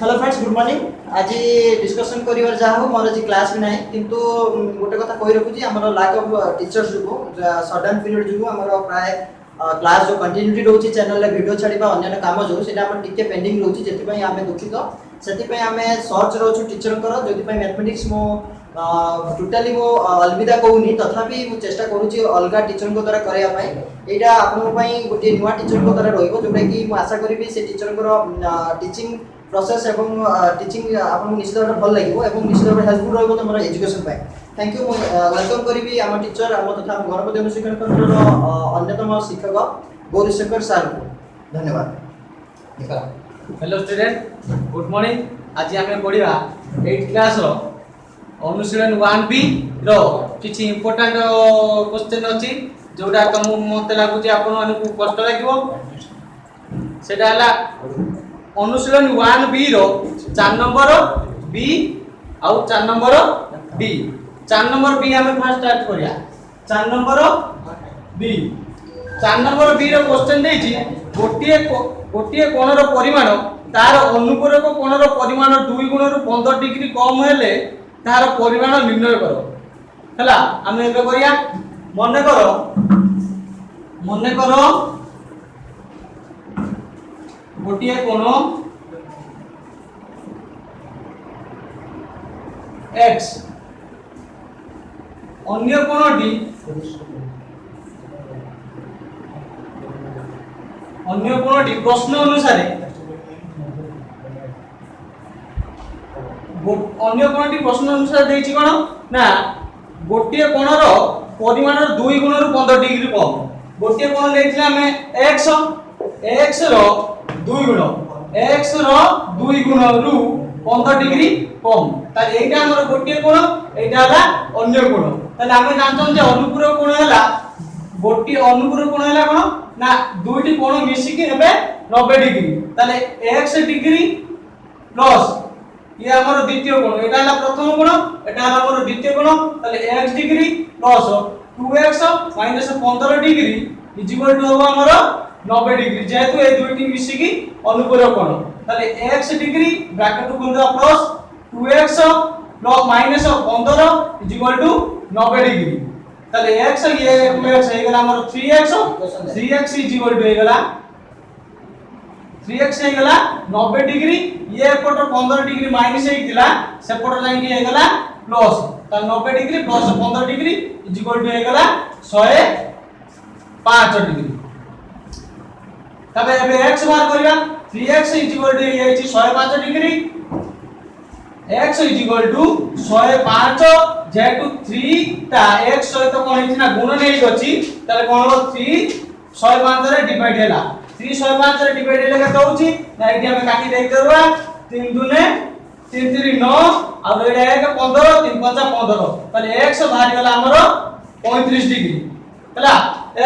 Hello friends, good morning. आज discussion करिवार जा हो मोर आज क्लास भी नाही, किंतु गोटे कथा कहि रखुची हमर लैक ऑफ टीचर्स जुगो सडन पीरियड जुगो हमर प्राय क्लास जो कंटिन्यूटी रहउची चैनल रे वीडियो छाड़ीबा अन्य काम जो सेटा हमर टिके पेंडिंग रहउची, जेति पई हमें दुखित सेति पई हमें सर्च रहउछु टीचर कर जेति पई मैथमेटिक्स मो टोटली मो अलविदा कहूनी, तथापि मु चेष्टा करूची अलगा टीचर को द्वारा करया पई। एटा आपन पई गोटे नुवा टीचर को द्वारा रहइबो, जोटा कि मु आशा करिबी से टीचर को टीचिंग प्रोसेस एवं टीचिंग आपन निश्चित भाव भल লাগিব एवं निश्चित भाव हेल्पफुल रहइबो तमरा एजुकेशन पाए। Thank you. वेलकम करिबी हम टीचर हम तथा गणपति अनुशिक्षण केंद्र अन्यतम शिक्षक गौरीशंकर सर को धन्यवाद। Hello student, good morning. आज आम पढ़ा 8th क्लास अनुशीलन 1B रो किछि इंपोर्टेंट क्वेश्चन अछि जोडा तुम मते लागुची आपन मानकु कष्ट लागिवो। सेटा हला अनुशीलन 1B रो 4 नंबर बी आउ 4 नंबर डी। 4 नंबर बी हमें फर्स्ट स्टार्ट करिया। 4 नंबर बी 4 नंबर बी रो क्वेश्चन देछि गोटिए कोणर परिमाण तार अनुपूरक कोणर परिमाण 2 गुण 15 डिग्री कम हेले तार परिमाण निर्णय करो। हला हमें एबे करिया। मने करो गोटिए कोण x अन्य कोणटी प्रश्न अनुसार देछि कोन ना गोटिए कोणर परिमाण 2 गुण 15 डिग्री कम। गोटिए कोण लेथिला हमें x रो 2 गुण रु 15 डिग्री कम। ताले एटा हमर गोटिए कोण, एटा हला अन्य कोण। ताले हमें जानछन जे अनुपूरक कोण हला गोटिए अनुपूरक कोण हला कोन ना दुईटी कोण मिसी के हेबे 90 डिग्री। ताले x डिग्री प्लस ये हमर द्वितीय कोण, एटा हला प्रथम कोण, एटा हला हमर द्वितीय कोण। ताले x degree plus 2x minus 15 degree is equal to हमर 90 डिग्री, जेहेतु ए दुईटी मिसी की अनुपूरक कोण। ताले x डिग्री ब्रैकेट खोल दो plus 2x plus minus 15 is equal to 90 degree. ताले x ये 2x हे गेला हमर 3x इज इक्वल टू हे गेला 3x हे गेला 90 डिग्री। ये एपट 15 डिग्री माइनस हे दिला सेपट जाई हे गेला प्लस। त 90 degree plus 15 degree is equal to हे गेला 105 डिग्री। तबे एबे x बार करिया 3x इज इक्वल टू ये 105 degree. x is equal to 105 जेटू 3 ता x सहित कोन हिची ना गुण नै अछि, ताले कोन हो 3 105 रे डिवाइड हैला। 3 105 रे डिवाइड हैले केते होची ना एठी हम काटी देख देबा 3 दुने 3 3 9 आ एटा 1 15 3 5 15। ताले x बाहर गेला हमरो 35 डिग्री। हला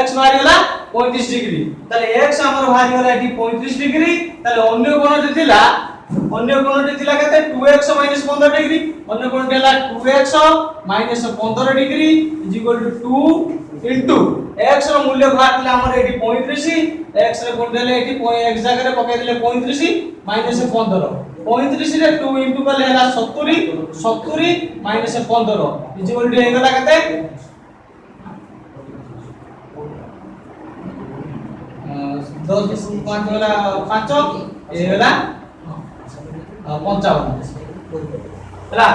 x बाहर गेला 35 डिग्री। ताले x हमरो बाहर गेला एठी 35 डिग्री। ताले अन्य कोणटी थिला केते 2x 15 डिग्री। अन्य कोणटी हला 2x 15 degree is equal to 2 into x रो मूल्य बाहर थिला हमर एठी 35, x रे कोण देले एठी x जगह रे पकाई देले 35 माइनस 15। 35 रे 2 इनटू कले हला 70 माइनस 15 इज इक्वल टू हे गेला केते 10 5 गेला 5 ए गेला 55। हला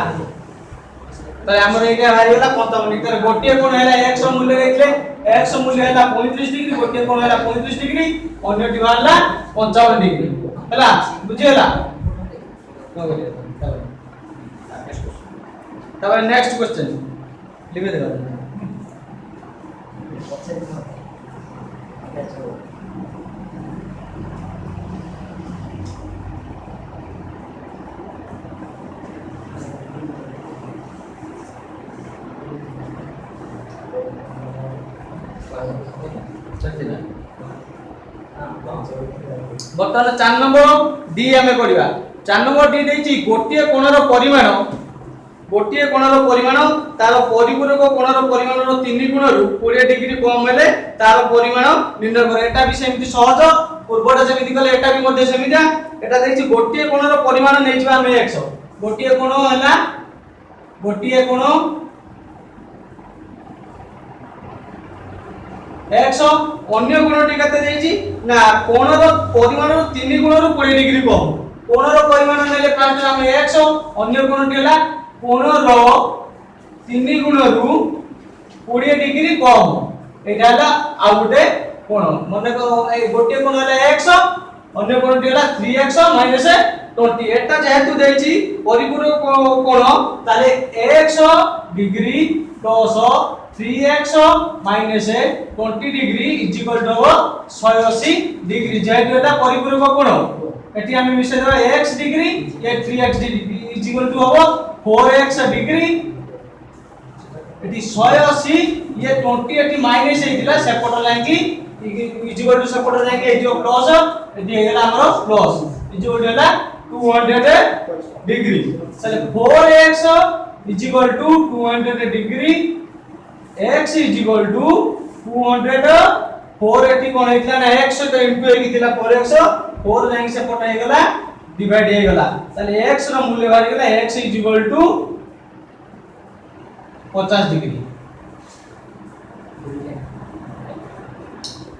तो हमर एटा हारि गेला 55 तर गोटिए कोण हैला x मूल्य देखले x मूल्य हैला 35 डिग्री, गोटिए कोण हैला 35 डिग्री, अन्य दिवाला 55 डिग्री। हला बुझियला तब नेक्स्ट क्वेश्चन लिखे देबा। बर्तमान 4 नंबर डी हमें पढ़िबा। 4 नंबर डी देछि गोटिए कोणर परिमाण तार परिपूरक कोणर परिमाण 3 गुण 20 डिग्री कम हेले तार परिमाण निर्णय करे। एटा भी सेमिति सहज पूर्वटा जेमिति कले एटा भी मध्ये सेमिति এটা দেখছি গোটিয়ে কোণর পরিমাণ নেই যিবা আমি x গোটিয়ে কোণ হলা গোটিয়ে কোণ x अन्य कोणटी केते देछि ना कोणर परिमाण 3 गुणर 20 डिग्री कम कोणर परिमाण नेले फास्ट हम x अन्य कोणटी हला कोणर 3 गुणरु 20 डिग्री कम एटा हला आ गुटे कोण माने को ए गोटे कोण हला x अन्य कोणटी हला 3x - 20 एटा जेहेतु देछि परिपूरक कोण ताले x degree plus 3x - 20 degree is equal to 180 degree जेहेतु एटा परिपूरक कोण एटी हम मिसे देबा x डिग्री ये 3x degree is equal to हो 4x डिग्री एटी 180 ये 20 एटी माइनस हेतिला सेपट लाइन की इज इक्वल टू सेपट लाइन की जो प्लस एटी हेला हमरो plus is equal to 200 degree चले 4x is equal to 200 degree x is equal to 200 480 कोन हेतला ना x तो इनटू हे कितला 4x 4 लाइन से पटा हे गला डिवाइड हे गला तले x रो मूल्य बाहर गला x is equal to 50 degree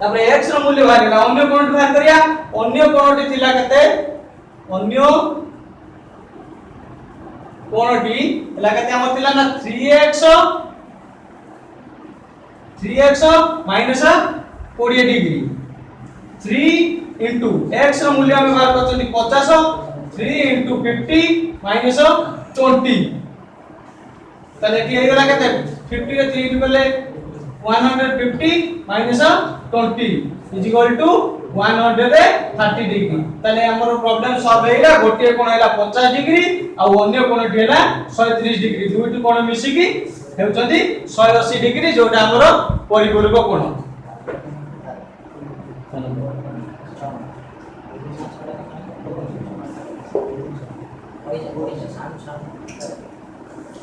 तापर x रो मूल्य बाहर गला अन्य कोणटी बाहर करिया अन्य कोणटी थिला कते अन्य कोणटी हला कते हमर थिला ना 3x minus 20 degree 3 into x रो मूल्य हम बाहर करछनी 50 3 into 50 minus 20 तले की हे गला केते 50 रे 3 गले 150 minus 20 is equal to 130 degree तले हमर प्रॉब्लम सॉल्व हेला गोटे कोण हेला 50 डिग्री आ अन्य कोणटी हेला 130 डिग्री दुइटी कोण मिसी की हेउचंदी 180 डिग्री जोटा हमर परिपूरक कोण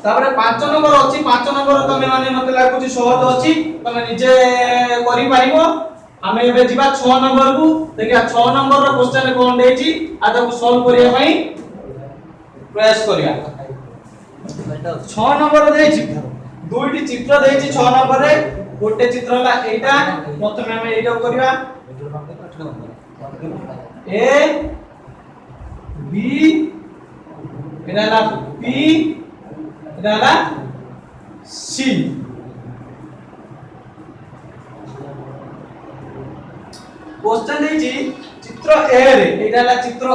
तापर 5 नंबर अछि 5 नंबर तमे माने मते लागुची सहज अछि तमे निजे करि पाइबो हमें एबे जिबा 6 नंबर को देखिया 6 नंबर रो क्वेश्चन कोन देछि आ ताको सॉल्व करिया पई प्रयास करिया 6 नंबर देछि दुईटी चित्र देछि 6 नंबर रे गोटे चित्र हला एटा प्रथमे हम एटा करिया ए बी एटा हला पी एटा हला सी क्वेश्चन देछि चित्र ए रे एटा हला चित्र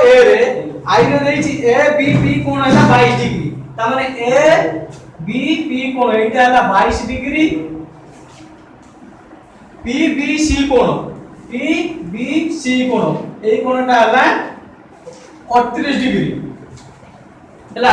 ए रे आई रे देछि ए बी पी कोण हला 22 डिग्री ता माने ए बी पी कोण एटा हला 22 डिग्री पी बी सी कोण ए कोणटा हला 38 डिग्री हला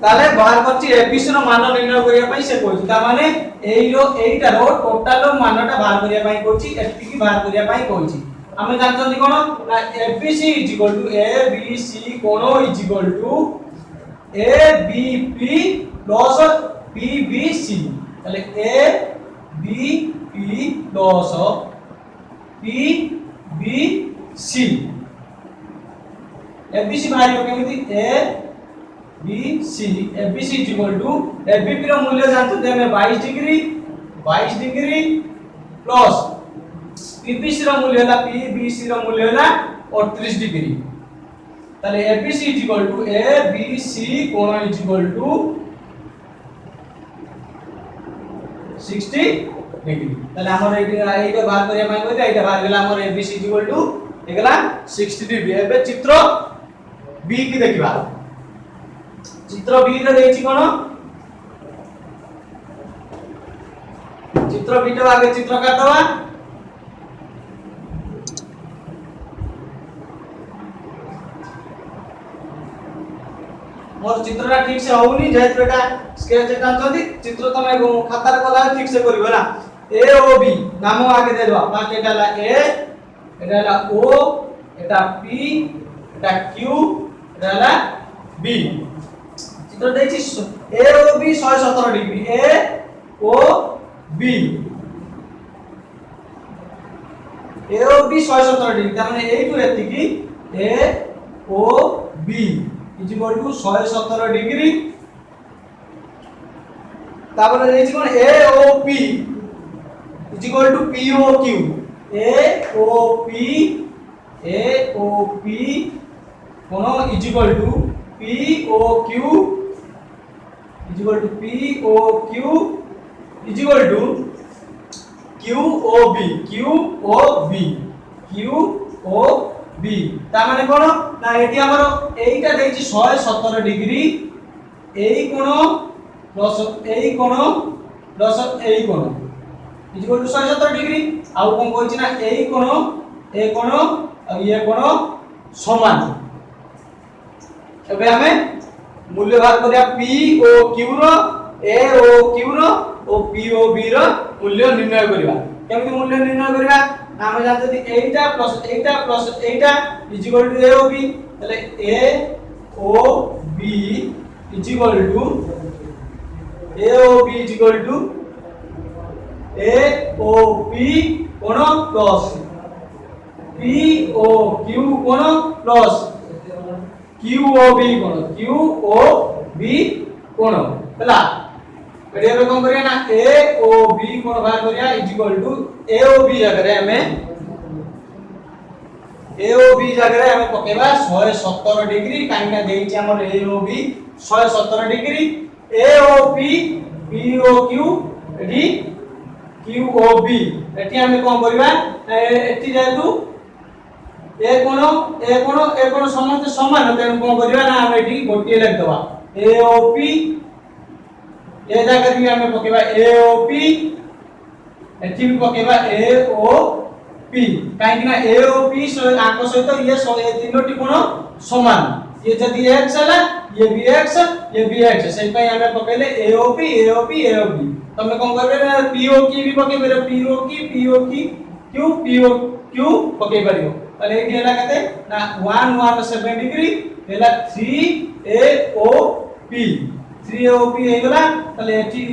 ताले बाहर करछि एबीसी रो मान निर्णय करिया पई से कहछि ता माने एईटा रो टोटल मानटा बाहर करिया पई कहछि एटी की बाहर करिया पई कहछि हमें जानछन्ती कोन ना ABC is equal to A B C कोण is equal to A B P plus P B C ताले A B P plus P B C ABC बाहर केमिति A B C ABC is equal to ABP रो मूल्य जानतो देमे 22 degree plus PBC रो मूल्य हला पीबीसी रो मूल्य हला 38 डिग्री ताले ABC is equal to A B C कोण इज इक्वल टू 60 डिग्री ताले हमर एटा बाहर करिया माइ कहते एटा बाहर गेला हमर एबीसी इज इक्वल टू एगला 60 डिग्री एबे चित्र बी की देखिबा चित्र बी रे देछि कोन चित्र बी टा आगे चित्र काटवा मोर चित्रटा ठीक से होउनी जेत एटा स्केच जानछथि चित्र तमे खाता रे कला ठीक से करिवो ना ए ओ बी नाम आगे दे दवा फास्ट एटा ला ए एटा ला ओ एटा पी एटा क्यू एटा ला बी चित्र देखि A O B 117 degree A O B A O B 117 degree त माने एटु एति की A O B is equal to 117 degree तापर देछि कोन A O P is equal to P O Q A O P कोन is equal to P O Q is equal to P O Q is equal to Q O B ता माने कोन ना एटी हमर एईटा देछि 117 डिग्री एई कोन प्लस एई कोन प्लस एई कोन इज इक्वल टू 117 डिग्री आउ कोन कहछि ना एई कोन ए कोन और ये कोन समान एबे हमें मूल्य बाहर करिया पी ओ क्यू रो ए ओ क्यू रो ओ पी ओ बी रो मूल्य निर्णय करिया केमति मूल्य निर्णय करिया हम जानते कि एटा प्लस एटा is equal to A O B तले A O B is equal to A O B is equal to A O P कोन प्लस पी ओ क्यू कोन प्लस क्यू ओ बी कोन हला एडिया पे कोन करिया ना ए ओ बी कोन बाहर करिया is equal to A O B जगह रे हमें ए ओ बी जगह रे हमें पकेबा 117 डिग्री काइना देइछि हमर A O B 117 degree A O P O Q एडी क्यू ओ बी एटी हमें कोन करबा एटी जेतु ए कोन समस्त समान तेन कोन करबा ना हम एटी गोटिए लिख दबा ए ओ पी ए जगह भी हमें पकेबा ए ओ पी एटी भी पकेबा ए ओ पी काहे ना ए ओ पी आंक सहित ये तीनोटी कोन समान ये जदी x हला ये भी x से पई हमें पकेले ए ओ पी तमे कोन करबे ना पी ओ की भी पकेबे पी ओ की क्यू पके परियो तले एठी हला कते ना 117 degree Hella 3 A O P हे गला तले एठी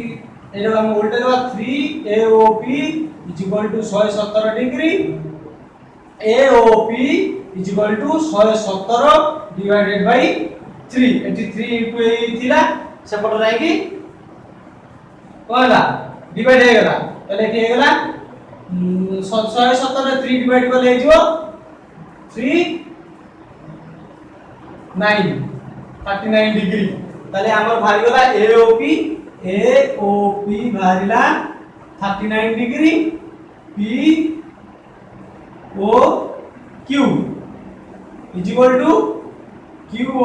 एटा हम उल्टा देबा 3 A O P is equal to 117 degree A O P is equal to 117 divided by 3 एठी 3 इनटू ए थिला सेपट राइकी कोला डिवाइड हे गला तले एठी हे गला 117 3 डिवाइड कर ले जो 3 9 39 डिग्री ताले हमर भारी गला ए ओ पी भारीला 39 degree P O Q is equal to Q O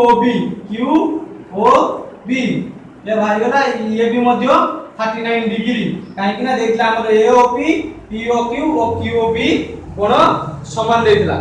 B ये भारी गला ये भी मध्य 39 डिग्री काहे कि ना देखला हमर A O P O Q O B कोन समान देइतला